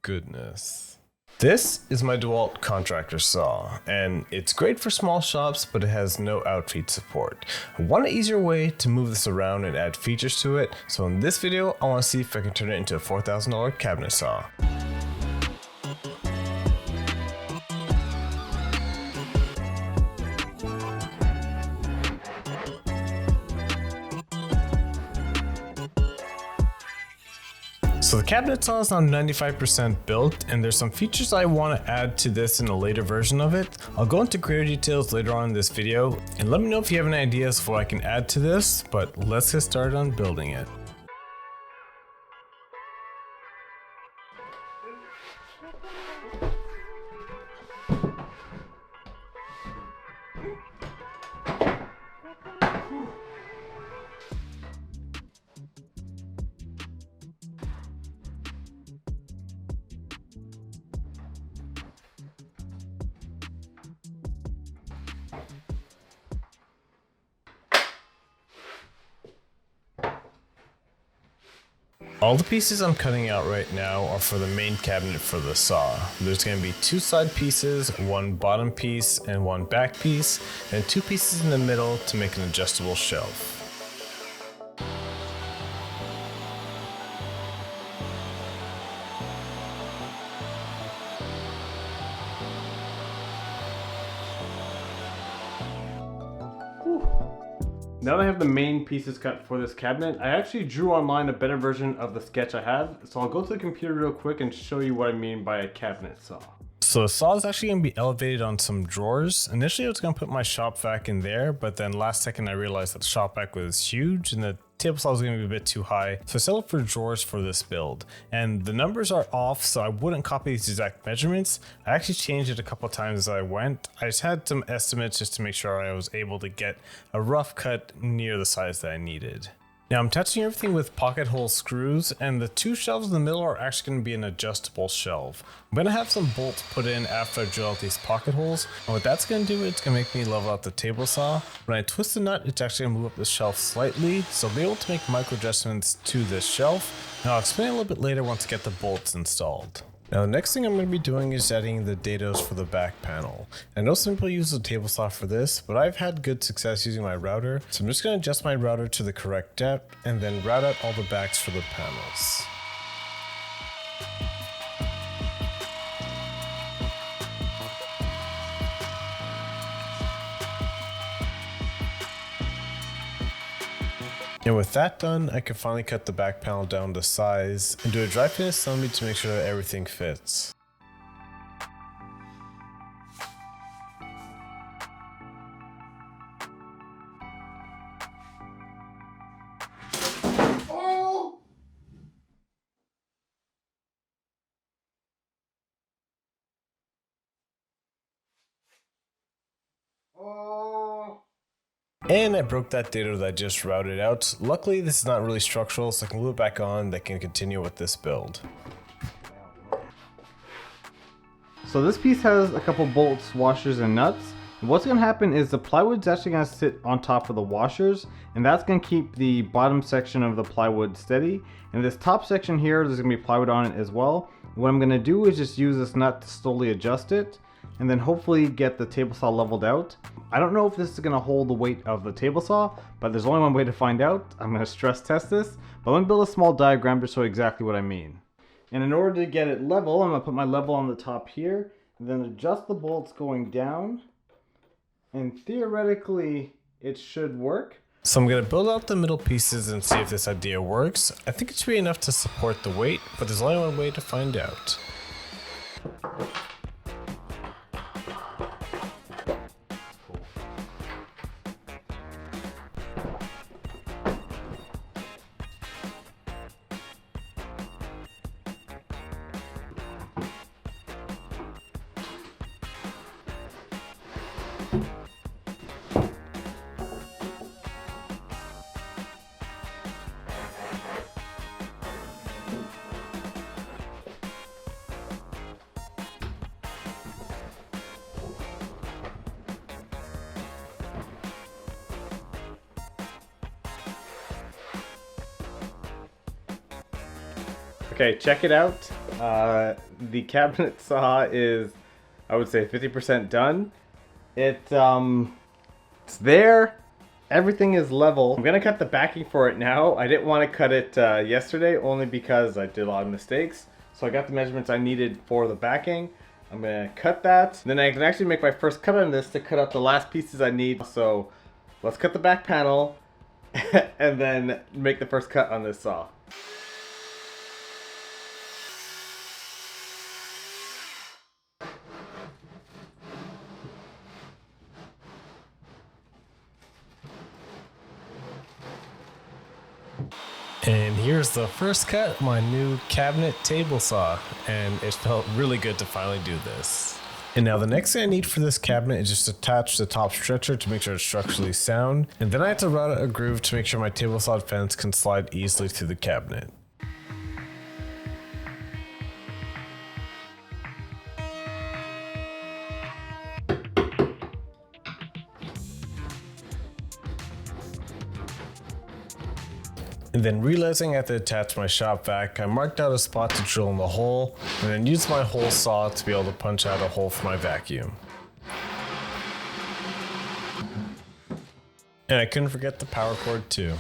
goodness. This is my dewalt contractor saw, and it's great for small shops, but it has no outfeed support. I want an easier way to move this around and add features to it, so in this video I want to see if I can turn it into a $4,000 cabinet saw. So the cabinet saw is now 95% built, and there's some features I want to add to this in a later version of it. I'll go into greater details later on in this video, and let me know if you have any ideas of what I can add to this, but let's get started on building it. All the pieces I'm cutting out right now are for the main cabinet for the saw. There's going to be 2 side pieces, 1 bottom piece, and 1 back piece, and 2 pieces in the middle to make an adjustable shelf. Now that I have the main pieces cut for this cabinet, I actually drew online a better version of the sketch I have, so I'll go to the computer real quick and show you what I mean by a cabinet saw. So the saw is actually going to be elevated on some drawers. Initially I was going to put my shop vac in there, but then last second I realized that the shop vac was huge and the table saw was going to be a bit too high. So I settled for drawers for this build. And the numbers are off, so I wouldn't copy these exact measurements. I actually changed it a couple times as I went. I just had some estimates just to make sure I was able to get a rough cut near the size that I needed. Now I'm touching everything with pocket hole screws, and the 2 shelves in the middle are actually going to be an adjustable shelf. I'm going to have some bolts put in after I drill out these pocket holes, and what that's going to do, it's going to make me level out the table saw. When I twist the nut, it's actually going to move up the shelf slightly, so I'll be able to make micro adjustments to this shelf. Now I'll explain a little bit later once I get the bolts installed. Now the next thing I'm going to be doing is adding the dados for the back panel. I know some people use the table saw for this, but I've had good success using my router, so I'm just going to adjust my router to the correct depth and then route out all the backs for the panels. And with that done, I can finally cut the back panel down to size and do a dry finish assembly to make sure that everything fits. And I broke that dado that I just routed out. Luckily this is not really structural, so I can glue it back on that can continue with this build. So this piece has a couple bolts, washers, and nuts. And what's going to happen is the plywood's actually going to sit on top of the washers, and that's going to keep the bottom section of the plywood steady. And this top section here, there's going to be plywood on it as well. What I'm going to do is just use this nut to slowly adjust it, and then hopefully get the table saw leveled out. I don't know if this is going to hold the weight of the table saw, but there's only one way to find out. I'm going to stress test this, but I'm going to build a small diagram to show exactly what I mean. And in order to get it level, I'm going to put my level on the top here, and then adjust the bolts going down, and theoretically it should work. So I'm going to build out the middle pieces and see if this idea works. I think it should be enough to support the weight, but there's only one way to find out. Okay, check it out. The cabinet saw is, I would say, 50% done. It's there. Everything is level. I'm gonna cut the backing for it now. I didn't want to cut it yesterday only because I did a lot of mistakes. So I got the measurements I needed for the backing. I'm gonna cut that. Then I can actually make my first cut on this to cut out the last pieces I need. So let's cut the back panel and then make the first cut on this saw. And here's the first cut of my new cabinet table saw, and it felt really good to finally do this. And now the next thing I need for this cabinet is just attach the top stretcher to make sure it's structurally sound, and then I have to route out a groove to make sure my table saw fence can slide easily through the cabinet. And then realizing I have to attach my shop vac, I marked out a spot to drill in the hole, and then used my hole saw to be able to punch out a hole for my vacuum. And I couldn't forget the power cord too.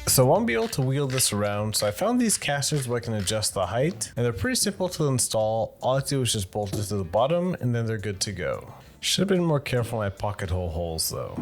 So I won't be able to wheel this around, so I found these casters where I can adjust the height, and they're pretty simple to install. All I do is just bolt it to the bottom, and then they're good to go. Should have been more careful in my pocket hole holes though.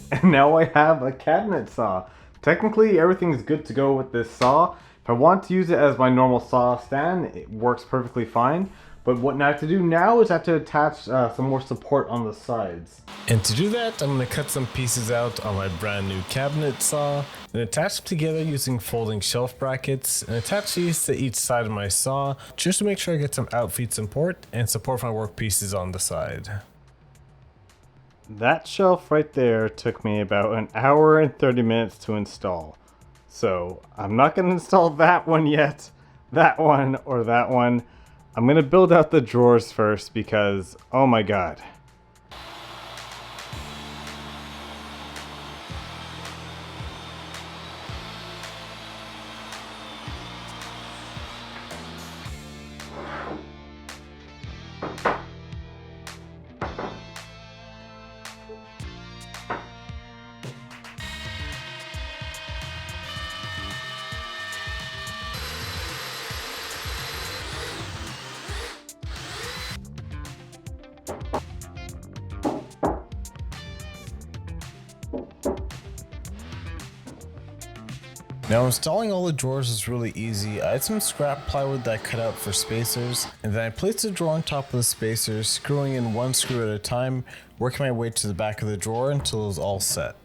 And now I have a cabinet saw. Technically, everything's good to go with this saw. If I want to use it as my normal saw stand, it works perfectly fine. But what I have to do now is I have to attach some more support on the sides. And to do that, I'm going to cut some pieces out on my brand new cabinet saw and attach them together using folding shelf brackets, and attach these to each side of my saw just to make sure I get some outfeed support and support my work pieces on the side. That shelf right there took me about an hour and 30 minutes to install. So I'm not going to install that one yet, that one, or that one. I'm going to build out the drawers first because, oh my god. Now installing all the drawers is really easy. I had some scrap plywood that I cut out for spacers, and then I placed the drawer on top of the spacers, screwing in one screw at a time, working my way to the back of the drawer until it was all set.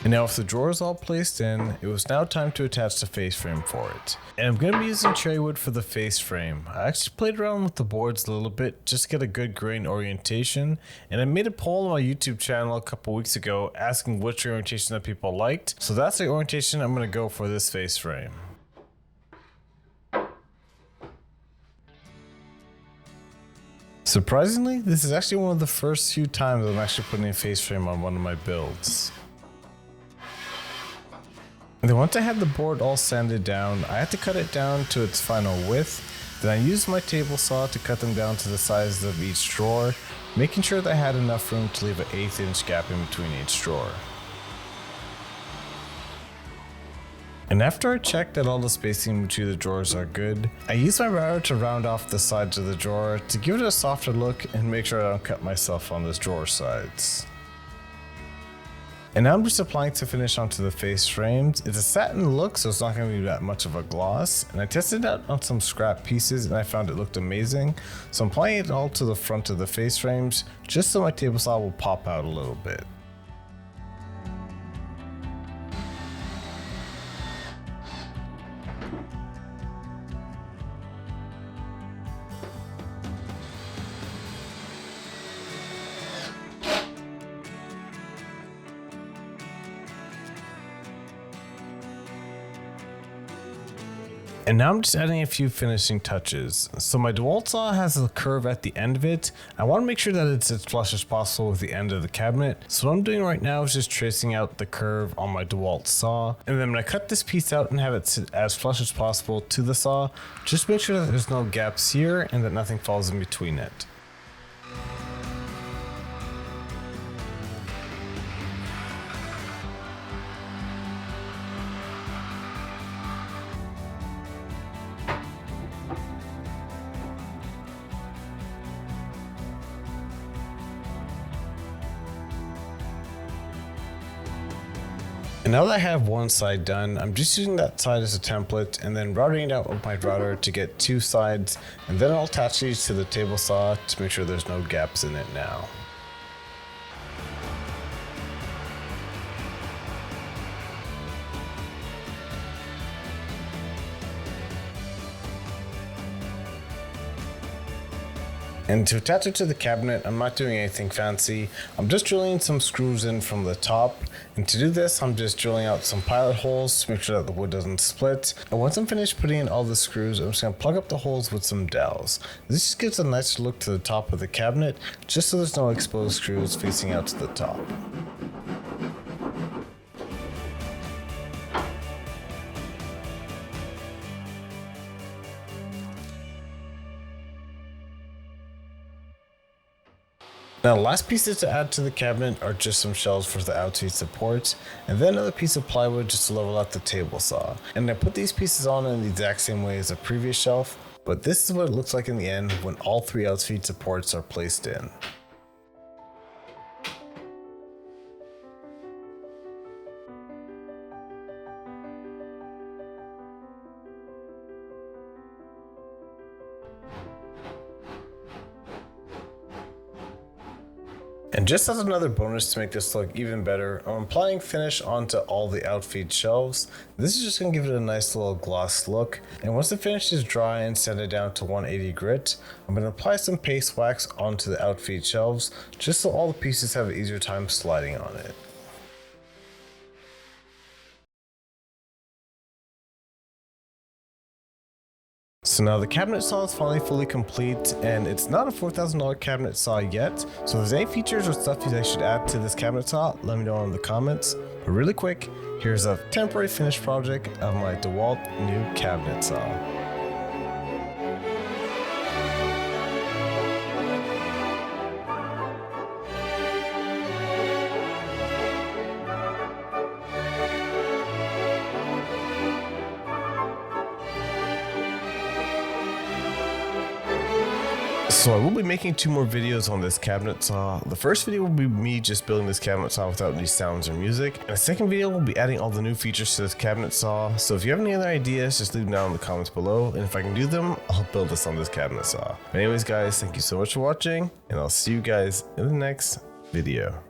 And now with the drawers all placed in, it was now time to attach the face frame for it. And I'm going to be using cherry wood for the face frame. I actually played around with the boards a little bit just to get a good grain orientation, and I made a poll on my YouTube channel a couple weeks ago asking which orientation that people liked. So that's the orientation I'm going to go for this face frame. Surprisingly, this is actually one of the first few times I'm actually putting a face frame on one of my builds. And then once I had the board all sanded down, I had to cut it down to its final width. Then I used my table saw to cut them down to the size of each drawer, making sure that I had enough room to leave an 1/8 inch gap in between each drawer. And after I check that all the spacing between the drawers are good, I use my router to round off the sides of the drawer to give it a softer look and make sure I don't cut myself on those drawer sides. And now I'm just applying to finish onto the face frames. It's a satin look, so it's not going to be that much of a gloss. And I tested it out on some scrap pieces and I found it looked amazing. So I'm applying it all to the front of the face frames just so my table saw will pop out a little bit. And now I'm just adding a few finishing touches. So my dewalt saw has a curve at the end of it. I want to make sure that it's as flush as possible with the end of the cabinet. So what I'm doing right now is just tracing out the curve on my dewalt saw. And then when I cut this piece out and have it sit as flush as possible to the saw, just make sure that there's no gaps here and that nothing falls in between it. And now that I have one side done, I'm just using that side as a template and then routing it out with my router to get two sides, and then I'll attach these to the table saw to make sure there's no gaps in it now. And to attach it to the cabinet, I'm not doing anything fancy. I'm just drilling some screws in from the top. And to do this, I'm just drilling out some pilot holes to make sure that the wood doesn't split. And once I'm finished putting in all the screws, I'm just gonna plug up the holes with some dowels. This just gives a nice look to the top of the cabinet, just so there's no exposed screws facing out to the top. Now the last pieces to add to the cabinet are just some shelves for the outside supports, and then another piece of plywood just to level out the table saw. And I put these pieces on in the exact same way as the previous shelf, but this is what it looks like in the end when all three outside supports are placed in. And just as another bonus to make this look even better, I'm applying finish onto all the outfeed shelves. This is just going to give it a nice little gloss look. And once the finish is dry and sand it down to 180 grit, I'm going to apply some paste wax onto the outfeed shelves just so all the pieces have an easier time sliding on it. So now the cabinet saw is finally fully complete, and it's not a $4,000 cabinet saw yet. So if there's any features or stuff you guys should add to this cabinet saw, let me know in the comments. But really quick, here's a temporary finished project of my dewalt new cabinet saw. So I will be making 2 more videos on this cabinet saw. The first video will be me just building this cabinet saw without any sounds or music. And the second video will be adding all the new features to this cabinet saw. So if you have any other ideas, just leave them down in the comments below. And if I can do them, I'll build this on this cabinet saw. But anyways guys, thank you so much for watching, and I'll see you guys in the next video.